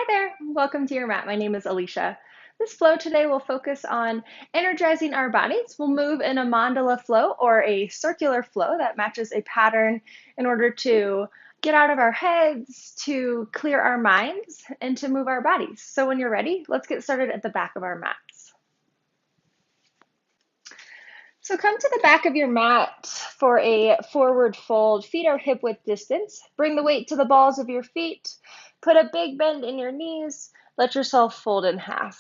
Hi there, welcome to your mat. My name is Alicia. This flow today will focus on energizing our bodies. We'll move in a mandala flow or a circular flow that matches a pattern in order to get out of our heads, to clear our minds, and to move our bodies. So when you're ready, let's get started at the back of our mats. So come to the back of your mat for a forward fold. Feet are hip width distance. Bring the weight to the balls of your feet. Put a big bend in your knees. Let yourself fold in half.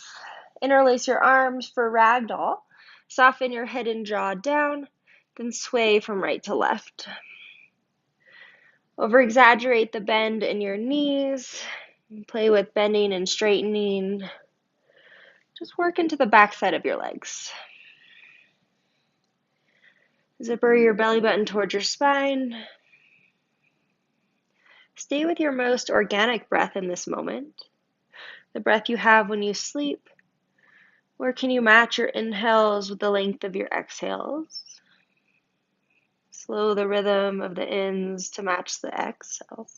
Interlace your arms for ragdoll. Soften your head and jaw down. Then sway from right to left. Over exaggerate the bend in your knees. Play with bending and straightening. Just work into the backside of your legs. Zipper your belly button towards your spine. Stay with your most organic breath in this moment, the breath you have when you sleep, or can you match your inhales with the length of your exhales? Slow the rhythm of the ins to match the exhales.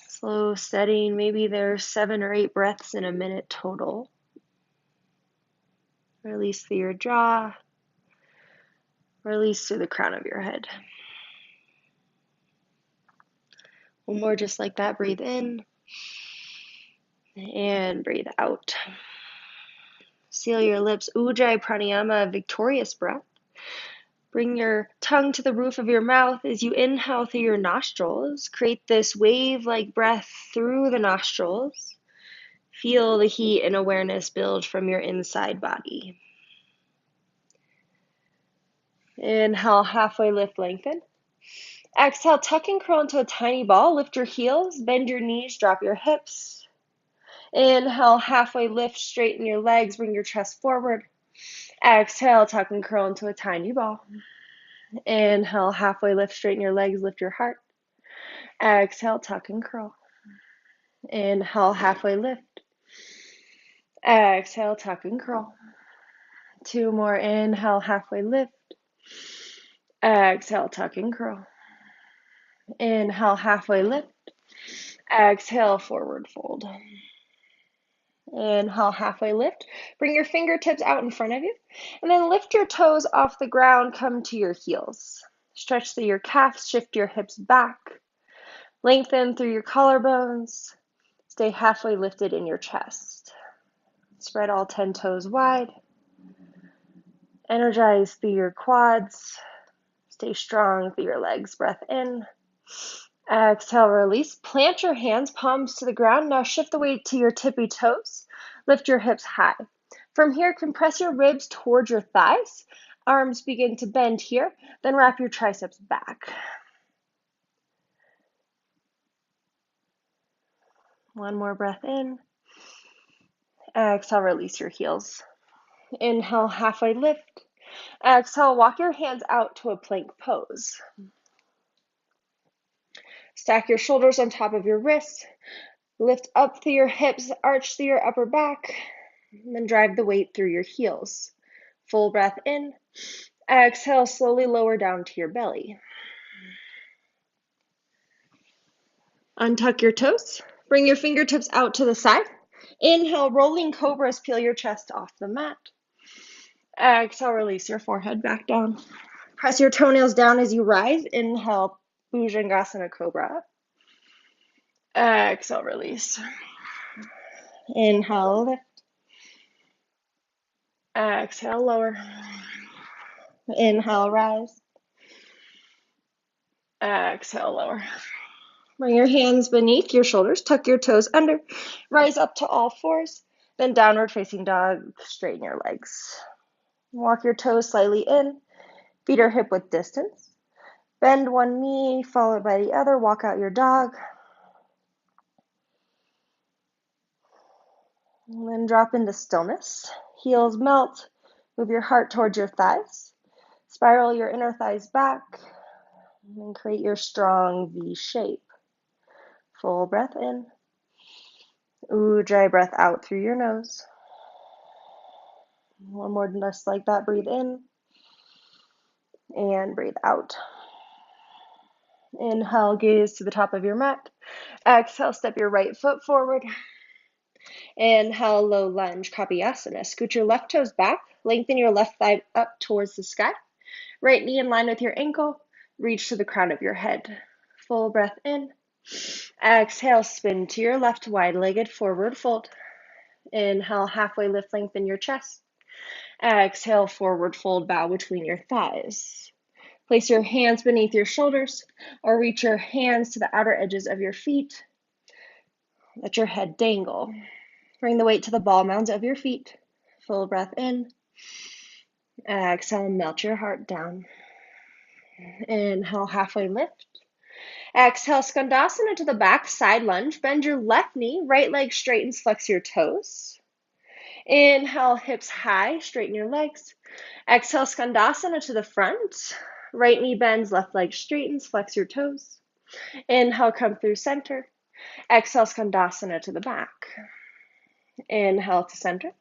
Slow, steady, maybe there's 7 or 8 breaths in a minute total. Release through your jaw, release through the crown of your head. One more just like that, breathe in and breathe out. Seal your lips, Ujjayi Pranayama, victorious breath. Bring your tongue to the roof of your mouth as you inhale through your nostrils. Create this wave-like breath through the nostrils. Feel the heat and awareness build from your inside body. Inhale, halfway lift, lengthen. Exhale, tuck and curl into a tiny ball. Lift your heels, bend your knees, drop your hips. Inhale, halfway lift, straighten your legs, bring your chest forward. Exhale, tuck and curl into a tiny ball. Inhale, halfway lift, straighten your legs, lift your heart. Exhale, tuck and curl. Inhale, halfway lift. Exhale, tuck and curl. 2 more. Inhale, halfway lift. Exhale, tuck and curl. Inhale, halfway lift. Exhale, forward fold. Inhale, halfway lift. Bring your fingertips out in front of you. And then lift your toes off the ground, come to your heels. Stretch through your calves, shift your hips back. Lengthen through your collarbones. Stay halfway lifted in your chest. Spread all 10 toes wide. Energize through your quads. Stay strong through your legs. Breath in. Exhale, release. Plant your hands, palms to the ground. Now shift the weight to your tippy toes. Lift your hips high. From here, compress your ribs towards your thighs. Arms begin to bend here. Then wrap your triceps back. One more breath in. Exhale, release your heels. Inhale, halfway lift. Exhale, walk your hands out to a plank pose. Stack your shoulders on top of your wrists. Lift up through your hips, arch through your upper back, and then drive the weight through your heels. Full breath in. Exhale, slowly lower down to your belly. Untuck your toes. Bring your fingertips out to the side. Inhale, rolling cobras, peel your chest off the mat. Exhale, release your forehead back down. Press your toenails down as you rise. Inhale, Bhujangasana Cobra. Exhale, release. Inhale, lift. Exhale, lower. Inhale, rise. Exhale, lower. Bring your hands beneath your shoulders. Tuck your toes under. Rise up to all fours. Then downward facing dog. Straighten your legs. Walk your toes slightly in. Feet are hip width distance. Bend one knee, followed by the other. Walk out your dog. And then drop into stillness. Heels melt. Move your heart towards your thighs. Spiral your inner thighs back. And then create your strong V shape. Full breath in. Ujjayi breath out through your nose. One more just like that. Breathe in. And breathe out. Inhale, gaze to the top of your mat. Exhale, step your right foot forward. Inhale, low lunge, Kapayasana. Scoot your left toes back. Lengthen your left thigh up towards the sky. Right knee in line with your ankle. Reach to the crown of your head. Full breath in. Exhale, spin to your left, wide-legged forward fold. Inhale, halfway lift, lengthen your chest. Exhale, forward fold, bow between your thighs. Place your hands beneath your shoulders or reach your hands to the outer edges of your feet. Let your head dangle. Bring the weight to the ball mounds of your feet. Full breath in. Exhale, melt your heart down. Inhale, halfway lift. Exhale, Skandasana to the back, side lunge. Bend your left knee, right leg straightens, flex your toes. Inhale, hips high, straighten your legs. Exhale, Skandasana to the front. Right knee bends, left leg straightens, flex your toes. Inhale, come through center. Exhale, Skandasana to the back. Inhale to center.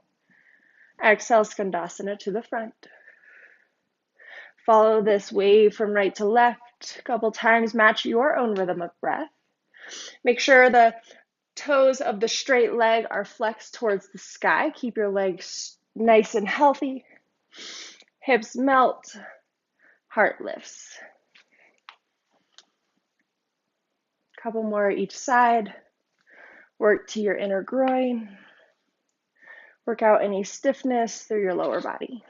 Exhale, Skandasana to the front. Follow this wave from right to left a couple times. Match your own rhythm of breath. Make sure the toes of the straight leg are flexed towards the sky. Keep your legs nice and healthy. Hips melt. Heart lifts. Couple more each side. Work to your inner groin. Work out any stiffness through your lower body.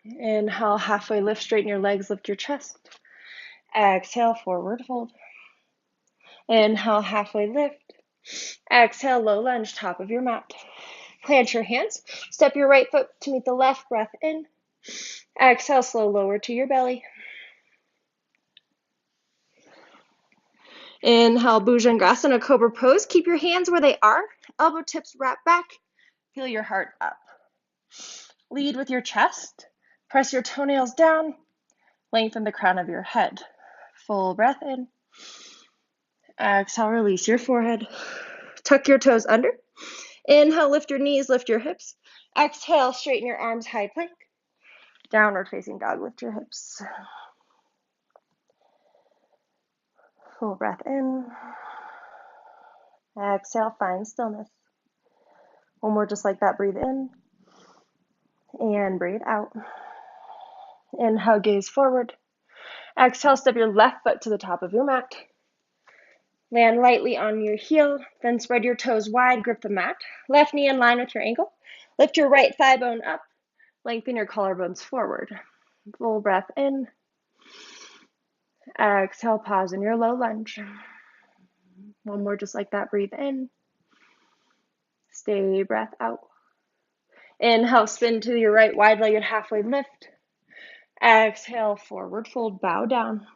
Inhale, halfway lift, straighten your legs, lift your chest. Exhale, forward fold. Inhale, halfway lift. Exhale, low lunge, top of your mat. Plant your hands. Step your right foot to meet the left, breath in. Exhale, slow lower to your belly. Inhale, Bhujangasana, Cobra Pose. Keep your hands where they are. Elbow tips wrap back. Feel your heart up. Lead with your chest. Press your toenails down. Lengthen the crown of your head. Full breath in. Exhale, release your forehead. Tuck your toes under. Inhale, lift your knees, lift your hips. Exhale, straighten your arms, high plank. Downward facing dog, lift your hips. Full breath in. Exhale, find stillness. One more just like that, breathe in. And breathe out. Inhale, gaze forward. Exhale, step your left foot to the top of your mat. Land lightly on your heel, then spread your toes wide, grip the mat. Left knee in line with your ankle. Lift your right thigh bone up. Lengthen your collarbones forward. Full breath in. Exhale, pause in your low lunge. One more just like that, breathe in. Stay breath out. Inhale, spin to your right, wide-legged halfway lift. Exhale, forward fold, bow down.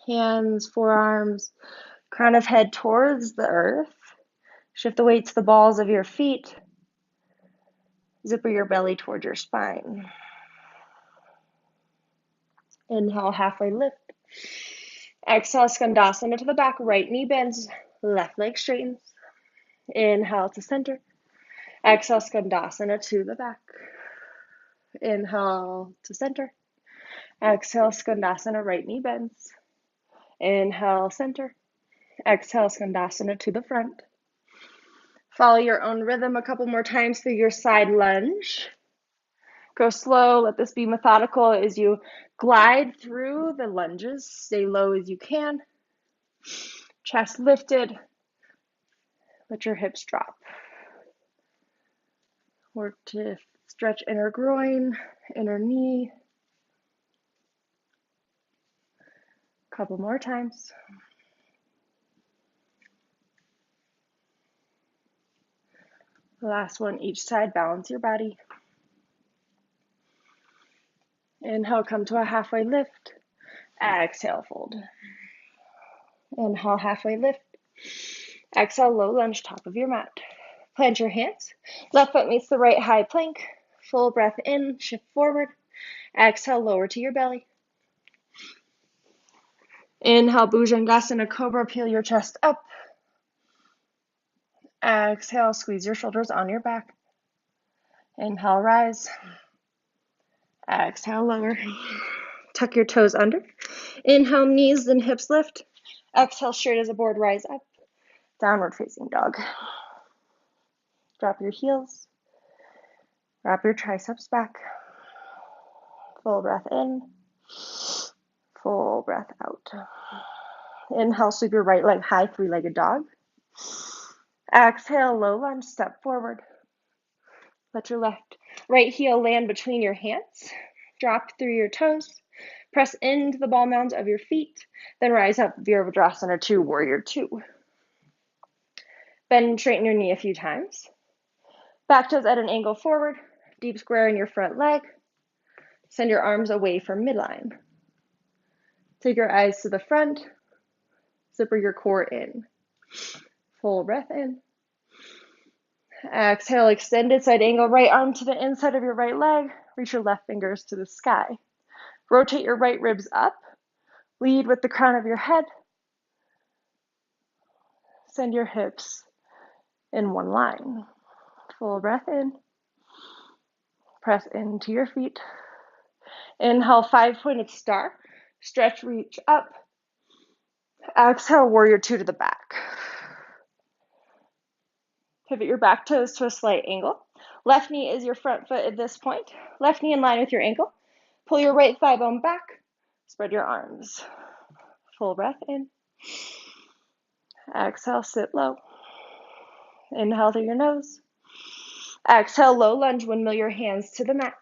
Hands, forearms, crown of head towards the earth. Shift the weight to the balls of your feet. Zipper your belly towards your spine. Inhale, halfway lift. Exhale, Skandasana to the back. Right knee bends, left leg straightens. Inhale to center. Exhale, Skandasana to the back. Inhale to center. Exhale, Skandasana, right knee bends. Inhale, center. Exhale, Skandasana to the front. Follow your own rhythm a couple more times through your side lunge. Go slow. Let this be methodical as you glide through the lunges. Stay low as you can. Chest lifted. Let your hips drop. Work to stretch inner groin, inner knee. Couple more times. Last one each side. Balance your body. Inhale, come to a halfway lift. Exhale, fold. Inhale, halfway lift. Exhale, low lunge, top of your mat. Plant your hands. Left foot meets the right, high plank. Full breath in, shift forward. Exhale, lower to your belly. Inhale, Bhujangasana, Cobra, peel your chest up. Exhale, squeeze your shoulders on your back. Inhale, rise. Exhale, lower. Tuck your toes under. Inhale, knees and hips lift. Exhale, straight as a board, rise up. Downward facing dog. Drop your heels. Wrap your triceps back. Full breath in. Full breath out. Inhale, sweep your right leg high, three-legged dog. Exhale, low lunge, step forward. Let your right heel land between your hands. Drop through your toes. Press into the ball mounds of your feet. Then rise up, Virabhadrasana 2, Warrior 2. Bend and straighten your knee a few times. Back toes at an angle forward. Deep square in your front leg. Send your arms away from midline. Take your eyes to the front. Zipper your core in. Full breath in. Exhale, extended side angle, right arm to the inside of your right leg. Reach your left fingers to the sky. Rotate your right ribs up. Lead with the crown of your head. Send your hips in one line. Full breath in. Press into your feet. Inhale, five-pointed star. Stretch, reach up. Exhale, Warrior 2 to the back. Pivot your back toes to a slight angle. Left knee is your front foot at this point. Left knee in line with your ankle. Pull your right thigh bone back. Spread your arms. Full breath in. Exhale, sit low. Inhale through your nose. Exhale, low lunge, windmill your hands to the mat.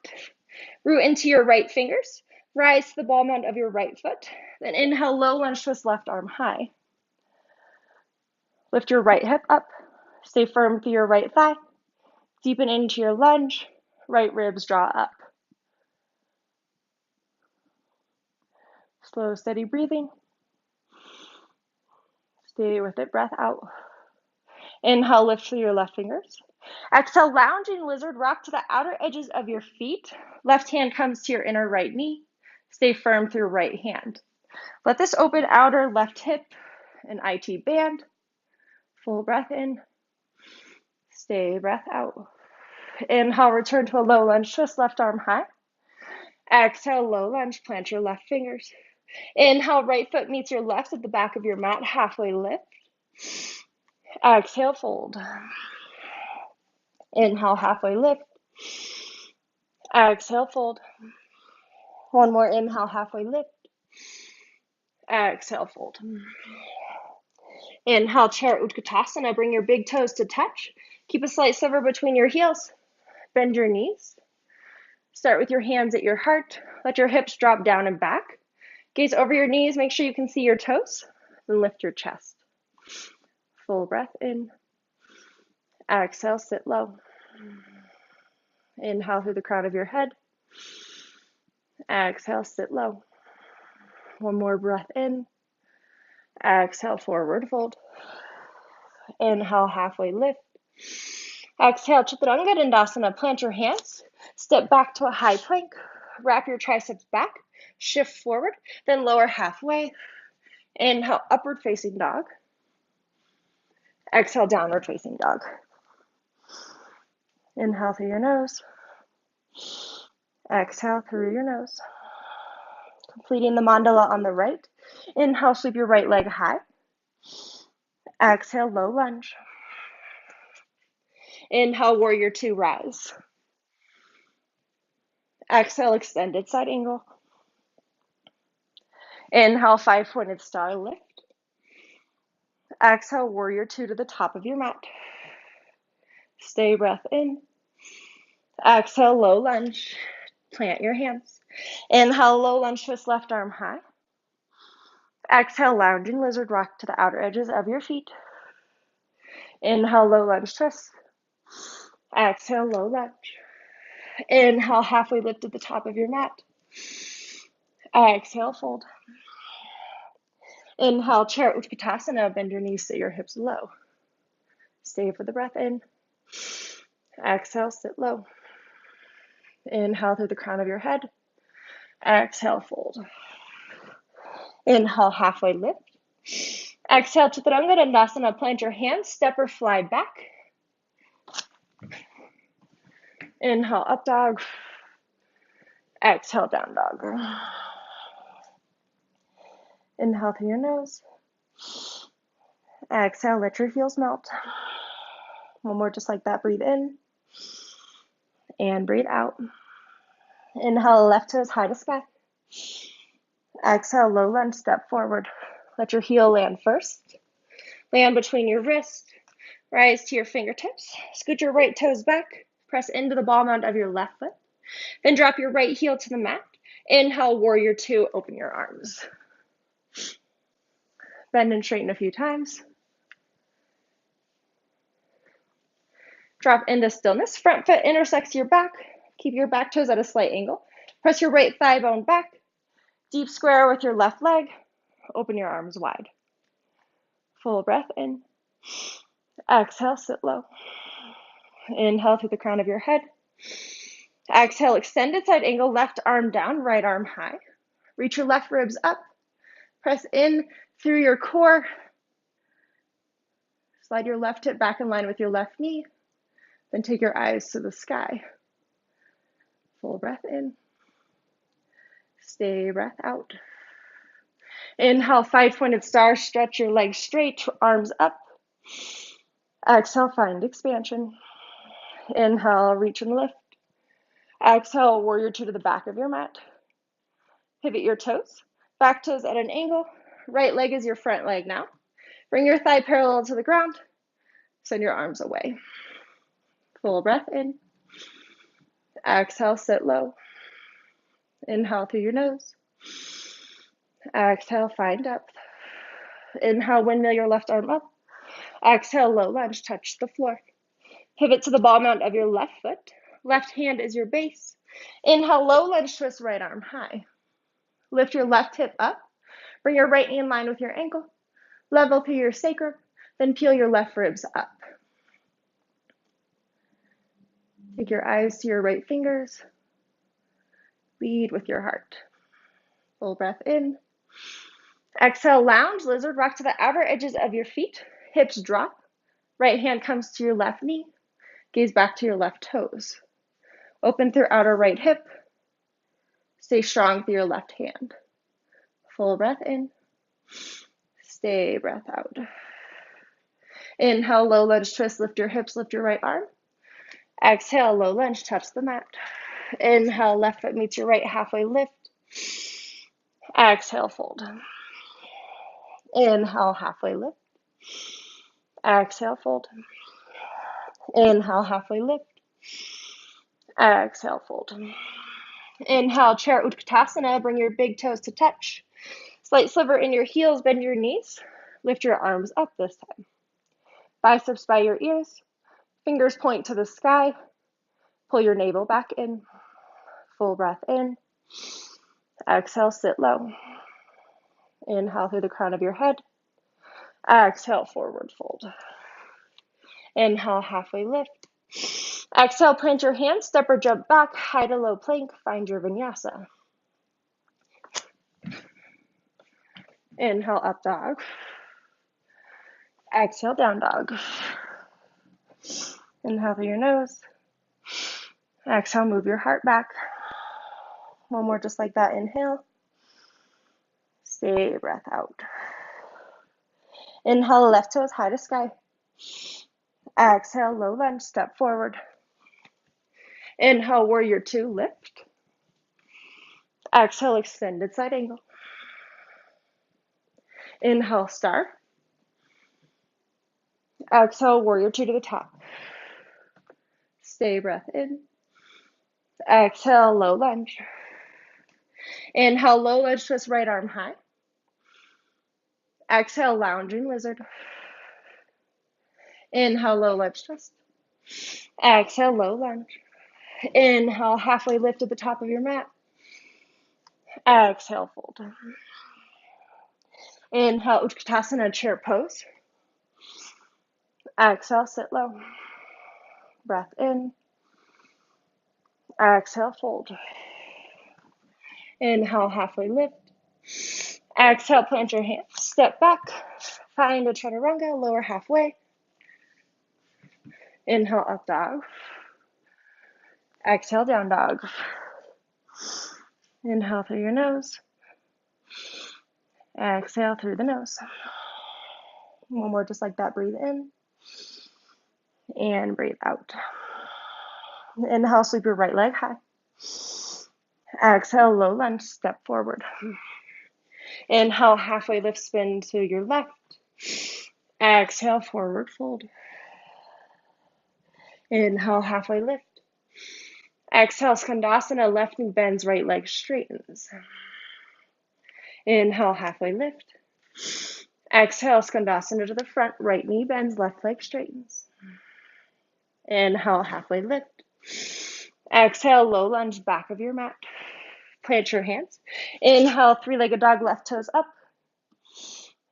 Root into your right fingers. Rise to the ball mound of your right foot. Then inhale, low lunge, twist left arm high. Lift your right hip up. Stay firm through your right thigh. Deepen into your lunge. Right ribs draw up. Slow, steady breathing. Stay with it, breath out. Inhale, lift through your left fingers. Exhale, lounging lizard rock to the outer edges of your feet. Left hand comes to your inner right knee. Stay firm through right hand. Let this open outer left hip, an IT band. Full breath in. Stay, breath out. Inhale, return to a low lunge, twist left arm high. Exhale, low lunge, plant your left fingers. Inhale, right foot meets your left at the back of your mat, halfway lift. Exhale, fold. Inhale, halfway lift. Exhale, fold. One more inhale, halfway lift. Exhale, fold. Inhale, chair Utkatasana. Bring your big toes to touch. Keep a slight sliver between your heels. Bend your knees. Start with your hands at your heart. Let your hips drop down and back. Gaze over your knees. Make sure you can see your toes. Then lift your chest. Full breath in. Exhale, sit low. Inhale through the crown of your head. Exhale, sit low. One more breath in. Exhale, forward fold. Inhale, halfway lift. Exhale, Chaturanga Dandasana. Plant your hands. Step back to a high plank. Wrap your triceps back. Shift forward. Then lower halfway. Inhale, upward facing dog. Exhale, downward facing dog. Inhale through your nose. Exhale through your nose. Completing the mandala on the right. Inhale, sweep your right leg high. Exhale, low lunge. Inhale, Warrior 2, rise. Exhale, extended side angle. Inhale, five-pointed star, lift. Exhale, Warrior 2 to the top of your mat. Stay, breath in. Exhale, low lunge. Plant your hands. Inhale, low lunge, twist left arm high. Exhale, lounging lizard rock to the outer edges of your feet. Inhale, low lunge, twist. Exhale, low lunge. Inhale, halfway lift at the top of your mat. Exhale, fold. Inhale, chair Utkatasana. Bend your knees, sit your hips low. Stay for the breath in. Exhale, sit low. Inhale through the crown of your head. Exhale, fold. Inhale, halfway lift. Exhale, Chaturanga Dandasana. Plant your hands, step or fly back. Inhale, up dog. Exhale, down dog. Inhale through your nose. Exhale, let your heels melt. One more just like that. Breathe in and breathe out. Inhale, left toes high to sky. Exhale, low lunge, step forward. Let your heel land first. Land between your wrists. Rise to your fingertips. Scoot your right toes back. Press into the ball mound of your left foot. Then drop your right heel to the mat. Inhale, warrior two, open your arms. Bend and straighten a few times. Drop into stillness. Front foot intersects your back. Keep your back toes at a slight angle. Press your right thigh bone back. Deep square with your left leg. Open your arms wide. Full breath in. Exhale, sit low. Inhale through the crown of your head. Exhale, extended side angle, left arm down, right arm high. Reach your left ribs up. Press in through your core. Slide your left hip back in line with your left knee. Then take your eyes to the sky. Full breath in. Stay breath out. Inhale, five-pointed star. Stretch your legs straight, arms up. Exhale, find expansion. Inhale, reach and lift. Exhale, warrior two to the back of your mat. Pivot your toes. Back toes at an angle. Right leg is your front leg now. Bring your thigh parallel to the ground. Send your arms away. Full breath in. Exhale, sit low. Inhale through your nose. Exhale, find depth. Inhale, windmill your left arm up. Exhale, low lunge, touch the floor. Pivot to the ball mount of your left foot. Left hand is your base. Inhale, low lunge, twist right arm high. Lift your left hip up. Bring your right knee in line with your ankle. Level through your sacrum. Then peel your left ribs up. Take your eyes to your right fingers. Lead with your heart. Full breath in. Exhale, lounge, lizard, rock to the outer edges of your feet. Hips drop. Right hand comes to your left knee. Gaze back to your left toes. Open through outer right hip. Stay strong through your left hand. Full breath in. Stay breath out. Inhale, low lunge twist, lift your hips, lift your right arm. Exhale, low lunge, touch the mat. Inhale, left foot meets your right, halfway lift. Exhale, fold. Inhale, halfway lift. Exhale, fold. Inhale, halfway lift. Exhale, fold. Inhale, chair Utkatasana. Bring your big toes to touch. Slight sliver in your heels, bend your knees. Lift your arms up this time. Biceps by your ears. Fingers point to the sky. Pull your navel back in. Full breath in. Exhale, sit low. Inhale through the crown of your head. Exhale, forward fold. Inhale, halfway lift. Exhale, plant your hands, step or jump back, high to low plank, find your vinyasa. Inhale, up dog. Exhale, down dog. Inhale through your nose. Exhale, move your heart back. One more just like that, inhale. Stay breath out. Inhale, left toes high to sky. Exhale, low lunge, step forward. Inhale, warrior two, lift. Exhale, extended side angle. Inhale, star. Exhale, warrior two to the top. Stay breath in. Exhale, low lunge. Inhale, low lunge, twist right arm high. Exhale, lounging lizard. Inhale, low lunge twist. Exhale, low lunge. Inhale, halfway lift at the top of your mat. Exhale, fold. Inhale, Utkatasana, chair pose. Exhale, sit low. Breath in. Exhale, fold. Inhale, halfway lift. Exhale, plant your hands. Step back. Find a chaturanga, lower halfway. Inhale, up dog. Exhale, down dog. Inhale through your nose. Exhale through the nose. One more just like that. Breathe in and breathe out. Inhale, sweep your right leg high. Exhale, low lunge, step forward. Inhale, halfway lift, spin to your left. Exhale, forward fold. Inhale, halfway lift. Exhale, Skandasana, left knee bends, right leg straightens. Inhale, halfway lift. Exhale, Skandasana to the front, right knee bends, left leg straightens. Inhale, halfway lift. Exhale, low lunge, back of your mat. Plant your hands. Inhale, three-legged dog, left toes up.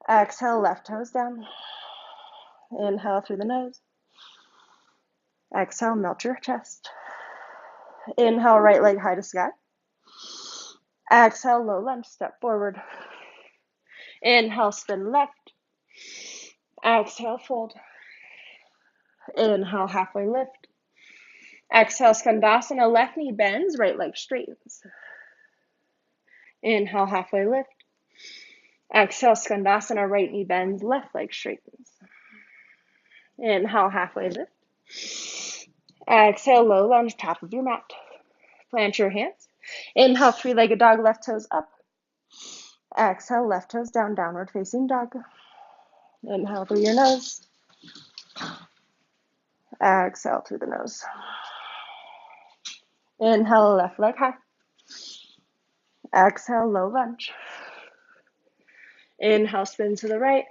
Exhale, left toes down. Inhale through the nose. Exhale, melt your chest. Inhale, right leg high to sky. Exhale, low lunge, step forward. Inhale, spin left. Exhale, fold. Inhale, halfway lift. Exhale, Skandasana, left knee bends, right leg straightens. Inhale, halfway lift. Exhale, Skandasana, right knee bends, left leg straightens. Inhale, halfway lift. Exhale, low lunge, top of your mat. Plant your hands. Inhale, three-legged dog, left toes up. Exhale, left toes down, downward facing dog. Inhale through your nose. Exhale through the nose. Inhale, left leg high. Exhale, low lunge. Inhale, spin to the right.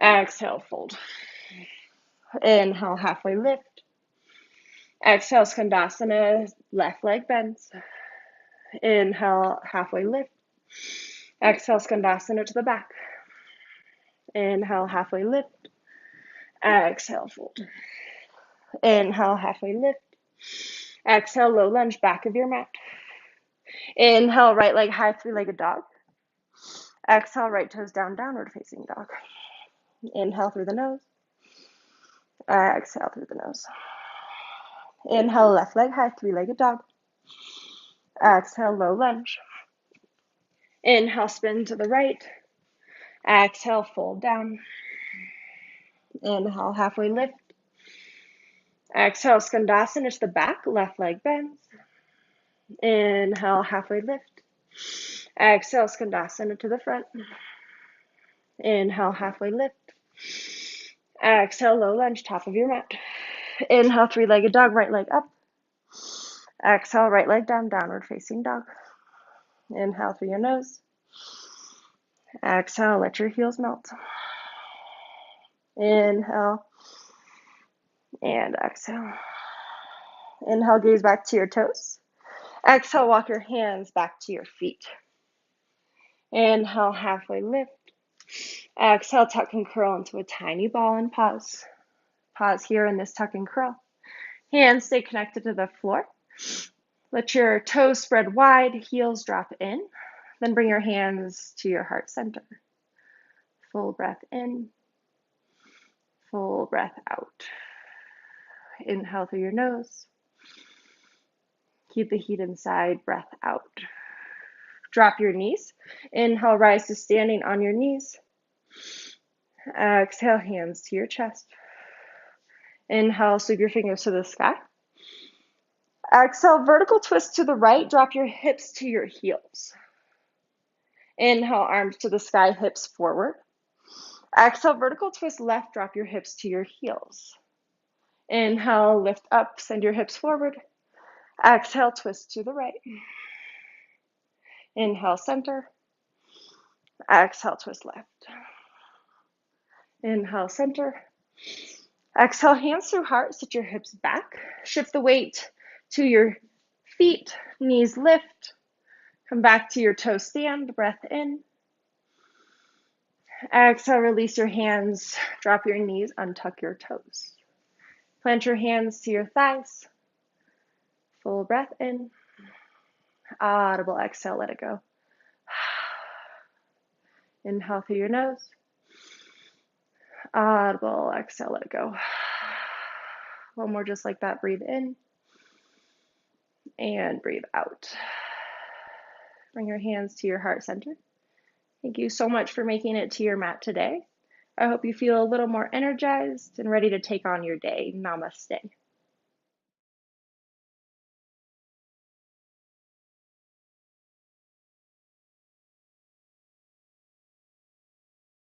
Exhale, fold. Inhale, halfway lift. Exhale, Skandasana, left leg bends. Inhale, halfway lift. Exhale, Skandasana to the back. Inhale, halfway lift. Exhale, fold. Inhale, halfway lift. Exhale, low lunge, back of your mat. Inhale, right leg high, three-legged dog. Exhale, right toes down, downward facing dog. Inhale through the nose. Exhale through the nose. Inhale, left leg high, three-legged dog. Exhale, low lunge. Inhale, spin to the right. Exhale, fold down. Inhale, halfway lift. Exhale, Skandasana to the back, left leg bends. Inhale, halfway lift. Exhale, Skandasana to the front. Inhale, halfway lift. Exhale, low lunge, top of your mat. Inhale, three-legged dog, right leg up. Exhale, right leg down, downward facing dog. Inhale through your nose. Exhale, let your heels melt. Inhale and exhale. Inhale, gaze back to your toes. Exhale, walk your hands back to your feet. Inhale, halfway lift. Exhale, tuck and curl into a tiny ball and pause. Pause here in this tuck and curl. Hands stay connected to the floor. Let your toes spread wide, heels drop in. Then bring your hands to your heart center. Full breath in. Full breath out. Inhale through your nose. Keep the heat inside, breath out. Drop your knees. Inhale, rise to standing on your knees. Exhale, hands to your chest. Inhale, sweep your fingers to the sky. Exhale, vertical twist to the right. Drop your hips to your heels. Inhale, arms to the sky, hips forward. Exhale, vertical twist left. Drop your hips to your heels. Inhale, lift up, send your hips forward. Exhale, twist to the right. Inhale, center. Exhale, twist left. Inhale, center. Exhale, hands through heart. Sit your hips back. Shift the weight to your feet. Knees lift. Come back to your toe stand. Breath in. Exhale, release your hands. Drop your knees. Untuck your toes. Plant your hands to your thighs. Full breath in. Audible exhale, let it go. Inhale through your nose. Audible exhale, let it go. One more just like that. Breathe in and breathe out. Bring your hands to your heart center. Thank you so much for making it to your mat today. I hope you feel a little more energized and ready to take on your day. Namaste.